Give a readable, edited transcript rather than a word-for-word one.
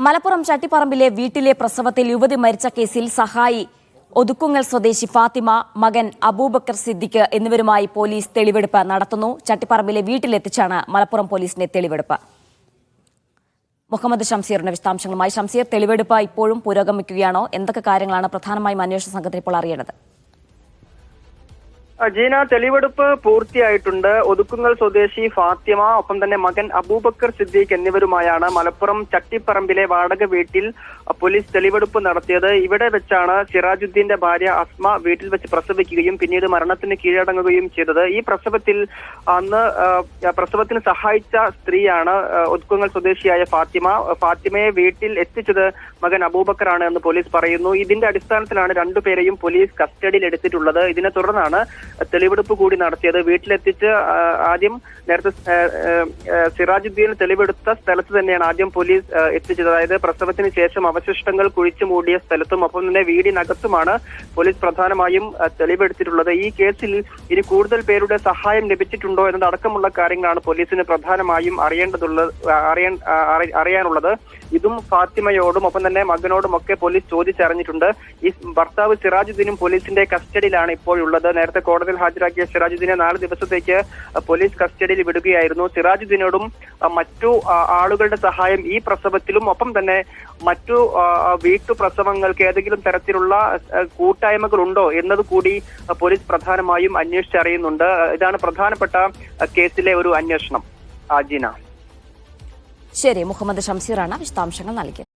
മലപ്പുറം ചട്ടിപ്പറമ്പിലെ വീട്ടിലെ പ്രസവത്തിൽ യുവതി മരിച്ച കേസിൽ സഹായി ഒതുക്കുങ്ങൽ സ്വദേശി ഫാത്തിമ, മകൻ അബൂബക്കർ സിദ്ദിഖ് എന്നിവരുമായി പോലീസ് തെളിവെടുപ്പ് നടത്തുന്നു. ചട്ടിപ്പറമ്പിലെ വീട്ടിലെത്തിച്ചാണ് മലപ്പുറം പോലീസിന്റെ തെളിവെടുപ്പ്. മുഹമ്മദ് ഷംസീറിന്റെ വിശദാംശങ്ങളുമായി. ഷംസീർ, തെളിവെടുപ്പ് ഇപ്പോഴും പുരോഗമിക്കുകയാണോ? എന്തൊക്കെ കാര്യങ്ങളാണ് പ്രധാനമായും അന്വേഷണ സംഘത്തിന് ഇപ്പോൾ അറിയേണ്ടത്? ജീന, തെളിവെടുപ്പ് പൂർത്തിയായിട്ടുണ്ട്. ഒതുക്കുങ്ങൽ സ്വദേശി ഫാത്തിമ, ഒപ്പം തന്നെ മകൻ അബൂബക്കർ സിദ്ദീഖ് എന്നിവരുമായാണ് മലപ്പുറം ചട്ടിപ്പറമ്പിലെ വാടക വീട്ടിൽ പോലീസ് തെളിവെടുപ്പ് നടത്തിയത്. ഇവിടെ വെച്ചാണ് സിറാജുദ്ദീന്റെ ഭാര്യ അസ്മ വീട്ടിൽ വെച്ച് പ്രസവിക്കുകയും പിന്നീട് മരണത്തിന് കീഴടങ്ങുകയും ചെയ്തത്. ഈ പ്രസവത്തിന് സഹായിച്ച സ്ത്രീയാണ് ഒതുക്കുങ്ങൽ സ്വദേശിയായ ഫാത്തിമ. ഫാത്തിമയെ വീട്ടിൽ എത്തിച്ചത് മകൻ അബൂബക്കറാണ് എന്ന് പോലീസ് പറയുന്നു. ഇതിന്റെ അടിസ്ഥാനത്തിലാണ് രണ്ടുപേരെയും പോലീസ് കസ്റ്റഡിയിൽ എടുത്തിട്ടുള്ളത്. ഇതിനെ തുടർന്നാണ് തെളിവെടുപ്പ് കൂടി നടത്തിയത്. വീട്ടിലെത്തിച്ച് ആദ്യം നേരത്തെ സിറാജുദ്ദീൻ തെളിവെടുത്ത സ്ഥലത്ത് തന്നെയാണ് ആദ്യം പോലീസ് എത്തിച്ചത്. അതായത് പ്രസവത്തിന് ശേഷം അവശിഷ്ടങ്ങൾ കുഴിച്ചു മൂടിയ സ്ഥലത്തും ഒപ്പം തന്നെ വീടിനകത്തുമാണ് പോലീസ് പ്രധാനമായും തെളിവെടുത്തിട്ടുള്ളത്. ഈ കേസിൽ ഇനി കൂടുതൽ പേരുടെ സഹായം ലഭിച്ചിട്ടുണ്ടോ എന്നതടക്കമുള്ള കാര്യങ്ങളാണ് പോലീസിന് പ്രധാനമായും അറിയാനുള്ളത്. ഇതും ഫാത്തിമയോടും ഒപ്പം തന്നെ മകനോടും ഒക്കെ പോലീസ് ചോദിച്ചറിഞ്ഞിട്ടുണ്ട്. ഈ ഭർത്താവ് സിറാജുദ്ദീനും പോലീസിന്റെ കസ്റ്റഡിയിലാണ് ഇപ്പോഴുള്ളത്. നേരത്തെ കോടതിയിൽ ഹാജരാക്കിയ സിറാജുദ്ദീനെ 4 ദിവസത്തേക്ക് പോലീസ് കസ്റ്റഡിയിൽ വിടുകയായിരുന്നു. സിറാജുദ്ദീനോടും മറ്റു ആളുകളുടെ സഹായം ഈ പ്രസവത്തിലും ഒപ്പം തന്നെ മറ്റു വീട്ടുപ്രസവങ്ങൾക്ക് ഏതെങ്കിലും തരത്തിലുള്ള കൂട്ടായ്മകൾ ഉണ്ടോ എന്നത് കൂടി പോലീസ് പ്രധാനമായും അന്വേഷിച്ചറിയുന്നുണ്ട്. ഇതാണ് പ്രധാനപ്പെട്ട കേസിലെ ഒരു അന്വേഷണം. ആജിന. ശരി, മുഹമ്മദ് ഷംസീറാണ് വിശദാംശങ്ങൾ നൽകിയത്.